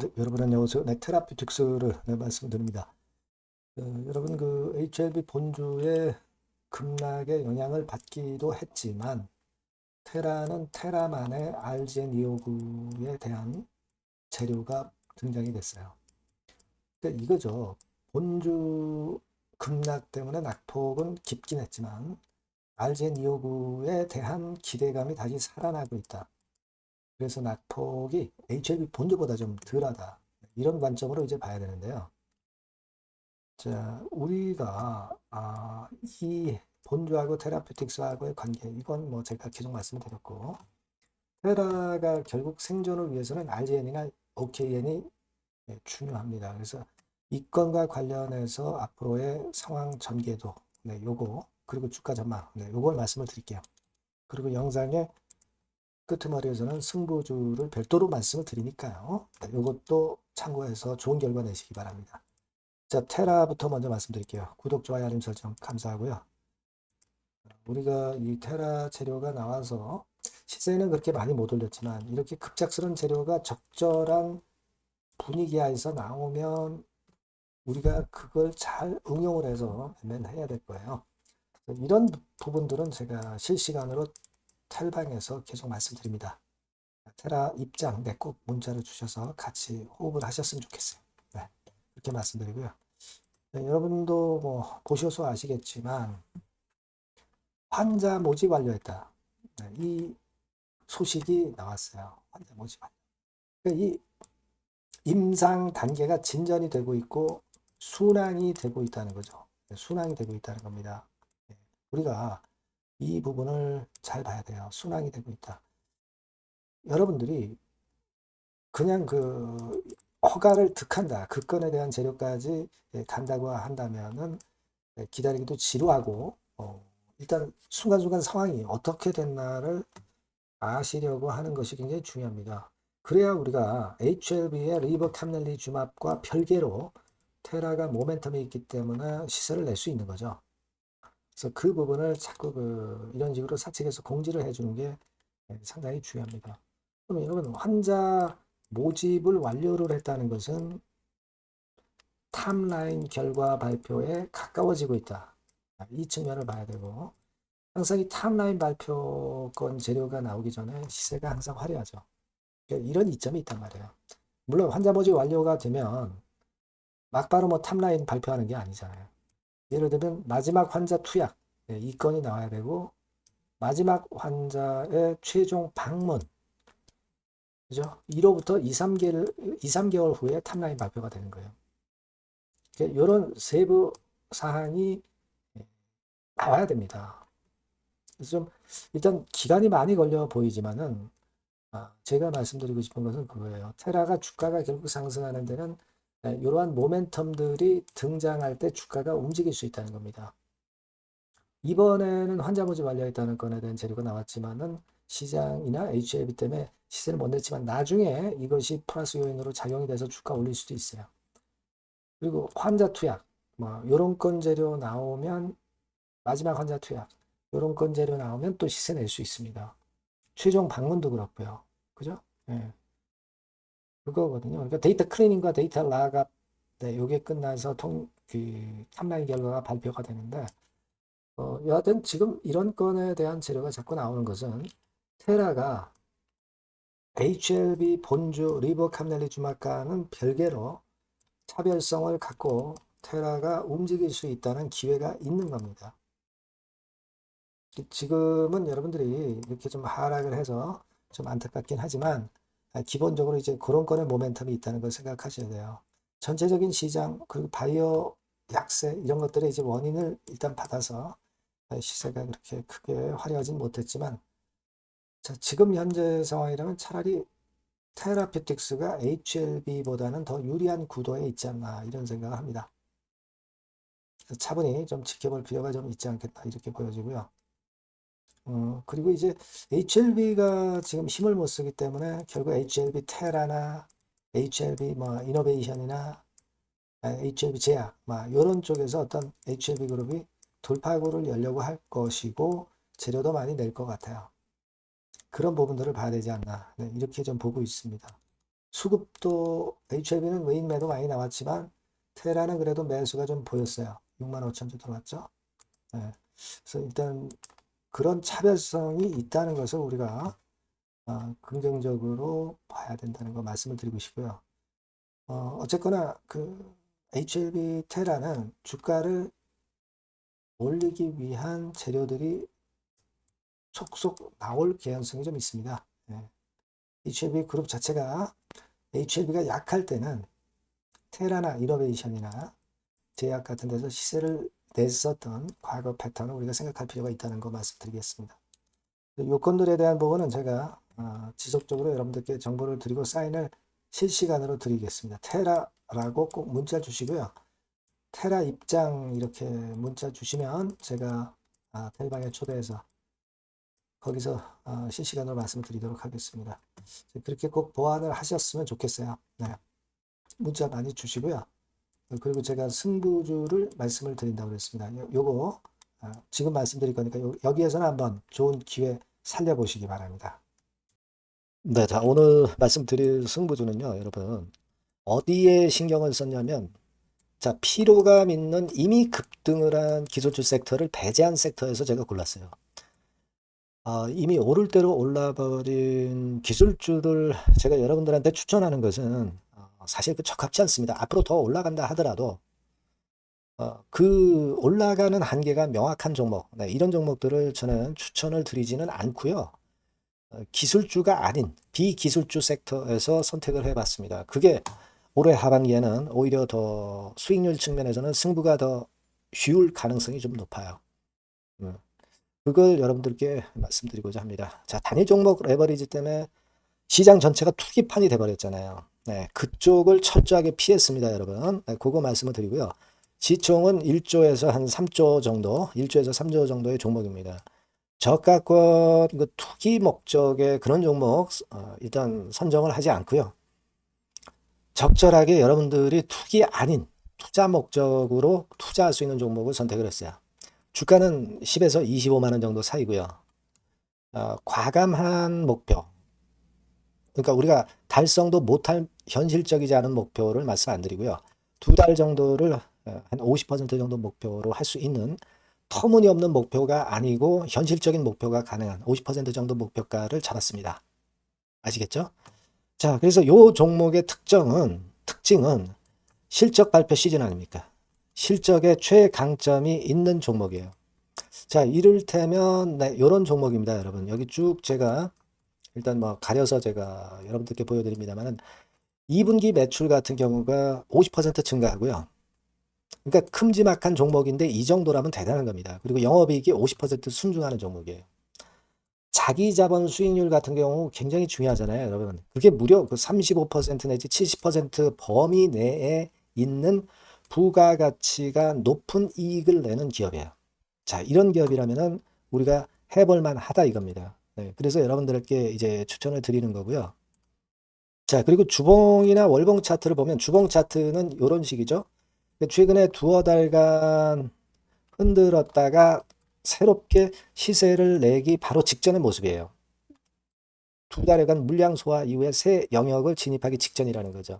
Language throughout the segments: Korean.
네, 여러분 안녕하세요. 네, 테라피틱스를 말씀드립니다. 여러분 그 HLB 본주의 급락에 영향을 받기도 했지만 테라는 테라만의 RGN259에 대한 재료가 등장이 됐어요. 그러니까 이거죠. 본주 급락 때문에 낙폭은 깊긴 했지만 RGN259에 대한 기대감이 다시 살아나고 있다. 그래서 낙폭이 HLB 본주보다 좀 덜하다. 이런 관점으로 이제 봐야 되는데요. 자, 우리가 이 본주하고 테라피틱스하고의 관계, 이건 뭐 제가 계속 말씀드렸고, 테라가 결국 생존을 위해서는 RGN이나 OKN이 중요합니다. 그래서 이 건과 관련해서 앞으로의 상황 전개도, 네, 요거, 그리고 주가 전망, 네, 요걸 말씀을 드릴게요. 그리고 영상의 끄트머리에서는 승부주를 별도로 말씀을 드리니까요. 네, 요것도 참고해서 좋은 결과 내시기 바랍니다. 자, 테라부터 먼저 말씀드릴게요. 구독, 좋아요, 알림 설정 감사하고요. 우리가 이 테라 재료가 나와서 시세는 그렇게 많이 못 올렸지만 이렇게 급작스러운 재료가 적절한 분위기하에서 나오면 우리가 그걸 잘 응용을 해서 매매해야 될 거예요. 이런 부분들은 제가 실시간으로 텔방에서 계속 말씀드립니다. 테라 입장 네, 꼭 문자를 주셔서 같이 호흡을 하셨으면 좋겠어요. 네, 그렇게 말씀드리고요. 네, 여러분도 뭐 보셔서 아시겠지만 환자 모집 완료했다. 네, 이 소식이 나왔어요. 환자 모집 완료. 그러니까 이 임상 단계가 진전이 되고 있고 순항이 되고 있다는 거죠. 네, 순항이 되고 있다는 겁니다. 네, 우리가 이 부분을 잘 봐야 돼요. 순항이 되고 있다. 여러분들이 그냥 그 허가를 득한다. 그 건에 대한 재료까지 간다고 한다면은 기다리기도 지루하고 일단 순간순간 상황이 어떻게 됐나를 아시려고 하는 것이 굉장히 중요합니다. 그래야 우리가 HLB의 리버 캄넬리 주맙과 별개로 테라가 모멘텀이 있기 때문에 시세를 낼 수 있는 거죠. 그래서 그 부분을 자꾸 이런 식으로 사측에서 공지를 해주는 게 상당히 중요합니다. 그럼 여러분 환자 모집을 완료를 했다는 것은 탑라인 결과 발표에 가까워지고 있다. 이 측면을 봐야 되고 항상 이 탑라인 발표권 재료가 나오기 전에 시세가 항상 화려하죠. 그러니까 이런 이점이 있단 말이에요. 물론 환자 모집 완료가 되면 막바로 뭐 탑라인 발표하는 게 아니잖아요. 예를 들면 마지막 환자 투약 이 건이 나와야 되고 마지막 환자의 최종 방문 그죠? 1호부터 2, 3개월 후에 탑라인 발표가 되는 거예요. 그러니까 이런 세부 사항이 나와야 됩니다. 그래서 좀 일단 기간이 많이 걸려 보이지만은 제가 말씀드리고 싶은 것은 그거예요. 테라가 주가가 결국 상승하는 데는 이러한 모멘텀들이 등장할 때 주가가 움직일 수 있다는 겁니다. 이번에는 환자 모집 완료했다는 건에 대한 재료가 나왔지만은 시장이나 HLB 때문에 시세를 못 냈지만 나중에 이것이 플러스 요인으로 작용이 돼서 주가 올릴 수도 있어요. 그리고 환자 투약, 뭐 이런 건 재료 나오면 마지막 환자 투약, 이런 건 재료 나오면 또 시세 낼 수 있습니다. 최종 방문도 그렇고요. 그죠? 예. 그거거든요. 그러니까 데이터 클리닝과 데이터 락업, 네, 요게 끝나서 탑라인 결과가 발표가 되는데, 여하튼 지금 이런 건에 대한 재료가 자꾸 나오는 것은 테라가 HLB 본주 리버 캄넬리 주막과는 별개로 차별성을 갖고 테라가 움직일 수 있다는 기회가 있는 겁니다. 지금은 여러분들이 이렇게 좀 하락을 해서 좀 안타깝긴 하지만 기본적으로 이제 그런 건의 모멘텀이 있다는 걸 생각하셔야 돼요. 전체적인 시장 그리고 바이오 약세 이런 것들의 이제 원인을 일단 받아서 시세가 그렇게 크게 화려하진 못했지만 자, 지금 현재 상황이라면 차라리 테라피틱스가 HLB보다는 더 유리한 구도에 있지 않나 이런 생각을 합니다. 차분히 좀 지켜볼 필요가 좀 있지 않겠나 이렇게 보여지고요. 그리고 이제 HLB가 지금 힘을 못 쓰기 때문에 결국 HLB 테라나 HLB 뭐 이노베이션이나 HLB 제약 뭐 이런 쪽에서 어떤 HLB 그룹이 돌파구를 열려고 할 것이고 재료도 많이 낼 것 같아요. 그런 부분들을 봐야 되지 않나 네, 이렇게 좀 보고 있습니다. 수급도 HLB는 외인 매도 많이 나왔지만 테라는 그래도 매수가 좀 보였어요. 6만 5천 주 들어왔죠. 네. 그래서 일단 그런 차별성이 있다는 것을 우리가 긍정적으로 봐야 된다는 거 말씀을 드리고 싶고요. 어쨌거나 그 HLB 테라는 주가를 올리기 위한 재료들이 속속 나올 개연성이 좀 있습니다. 네. HLB 그룹 자체가 HLB가 약할 때는 테라나 이노베이션이나 제약 같은 데서 시세를 냈었던 과거 패턴을 우리가 생각할 필요가 있다는 거 말씀드리겠습니다. 요건들에 대한 부분은 제가 지속적으로 여러분들께 정보를 드리고 사인을 실시간으로 드리겠습니다. 테라라고 꼭 문자 주시고요. 테라 입장 이렇게 문자 주시면 제가 텔방에 초대해서 거기서 실시간으로 말씀드리도록 하겠습니다. 그렇게 꼭 보완을 하셨으면 좋겠어요. 네. 문자 많이 주시고요. 그리고 제가 승부주를 말씀을 드린다고 그랬습니다. 요거 지금 말씀드릴 거니까 여기에서는 한번 좋은 기회 살려보시기 바랍니다. 네, 자, 오늘 말씀드릴 승부주는요, 여러분, 어디에 신경을 썼냐면, 자, 피로감 있는 이미 급등을 한 기술주 섹터를 배제한 섹터에서 제가 골랐어요. 이미 오를 대로 올라버린 기술주들 제가 여러분들한테 추천하는 것은 사실 그 적합치 않습니다. 앞으로 더 올라간다 하더라도 그 올라가는 한계가 명확한 종목, 네, 이런 종목들을 저는 추천을 드리지는 않고요. 기술주가 아닌 비기술주 섹터에서 선택을 해봤습니다. 그게 올해 하반기에는 오히려 더 수익률 측면에서는 승부가 더 쉬울 가능성이 좀 높아요. 그걸 여러분들께 말씀드리고자 합니다. 자, 단일 종목 레버리지 때문에 시장 전체가 투기판이 돼버렸잖아요. 네, 그쪽을 철저하게 피했습니다, 여러분. 네, 그거 말씀을 드리고요. 시총은 1조에서 한 3조 정도, 1조에서 3조 정도의 종목입니다. 저가권 그 투기 목적의 그런 종목 일단 선정을 하지 않고요. 적절하게 여러분들이 투기 아닌 투자 목적으로 투자할 수 있는 종목을 선택을 했어요. 주가는 10에서 25만 원 정도 사이고요. 과감한 목표. 그러니까 우리가 달성도 못할 현실적이지 않은 목표를 말씀 안 드리고요. 2달 정도를 한 50% 정도 목표로 할 수 있는 터무니없는 목표가 아니고 현실적인 목표가 가능한 50% 정도 목표가를 잡았습니다. 아시겠죠? 자, 그래서 요 종목의 특징은 실적 발표 시즌 아닙니까? 실적에 최강점이 있는 종목이에요. 자, 이를테면 네, 이런 종목입니다, 여러분. 여기 쭉 제가 일단 뭐 가려서 제가 여러분들께 보여드립니다만은 2분기 매출 같은 경우가 50% 증가하고요. 그러니까 큼지막한 종목인데 이 정도라면 대단한 겁니다. 그리고 영업이익이 50% 순증하는 종목이에요. 자기 자본 수익률 같은 경우 굉장히 중요하잖아요, 여러분. 그게 무려 그 35% 내지 70% 범위 내에 있는 부가가치가 높은 이익을 내는 기업이에요. 자, 이런 기업이라면은 우리가 해볼 만하다 이겁니다. 네, 그래서 여러분들께 이제 추천을 드리는 거고요. 자, 그리고 주봉이나 월봉 차트를 보면 주봉 차트는 이런 식이죠. 최근에 두어 달간 흔들었다가 새롭게 시세를 내기 바로 직전의 모습이에요. 2달간 물량 소화 이후에 새 영역을 진입하기 직전이라는 거죠.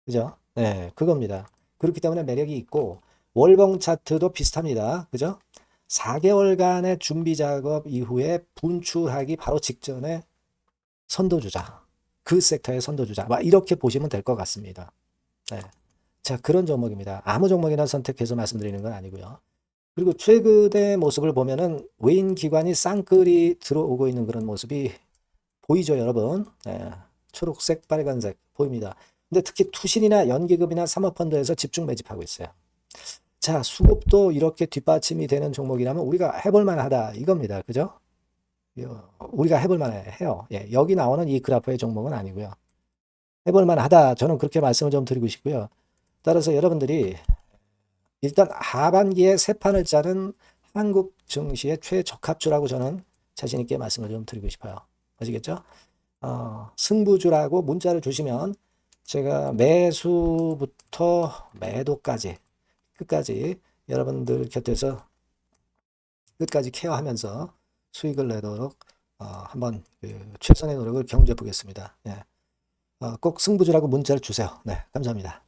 그죠? 네, 그겁니다. 그렇기 때문에 매력이 있고 월봉 차트도 비슷합니다. 그죠? 4개월간의 준비 작업 이후에 분출하기 바로 직전에 선도주자. 그 섹터의 선도주자. 막 이렇게 보시면 될 것 같습니다. 네. 자, 그런 종목입니다. 아무 종목이나 선택해서 말씀드리는 건 아니고요. 그리고 최근의 모습을 보면은 외인 기관이 쌍끌이 들어오고 있는 그런 모습이 보이죠, 여러분? 네. 초록색, 빨간색 보입니다. 근데 특히 투신이나 연기금이나 사모펀드에서 집중 매집하고 있어요. 자, 수급도 이렇게 뒷받침이 되는 종목이라면 우리가 해볼 만하다 이겁니다. 그죠? 우리가 해볼 만해요. 예, 여기 나오는 이 그래프의 종목은 아니고요. 해볼 만하다. 저는 그렇게 말씀을 좀 드리고 싶고요. 따라서 여러분들이 일단 하반기에 새 판을 짜는 한국 증시의 최적합주라고 저는 자신 있게 말씀을 좀 드리고 싶어요. 아시겠죠? 승부주라고 문자를 주시면 제가 매수부터 매도까지 끝까지 여러분들 곁에서 끝까지 케어하면서 수익을 내도록 한번 최선의 노력을 경주해 보겠습니다. 예. 꼭 승부주라고 문자를 주세요. 네, 감사합니다.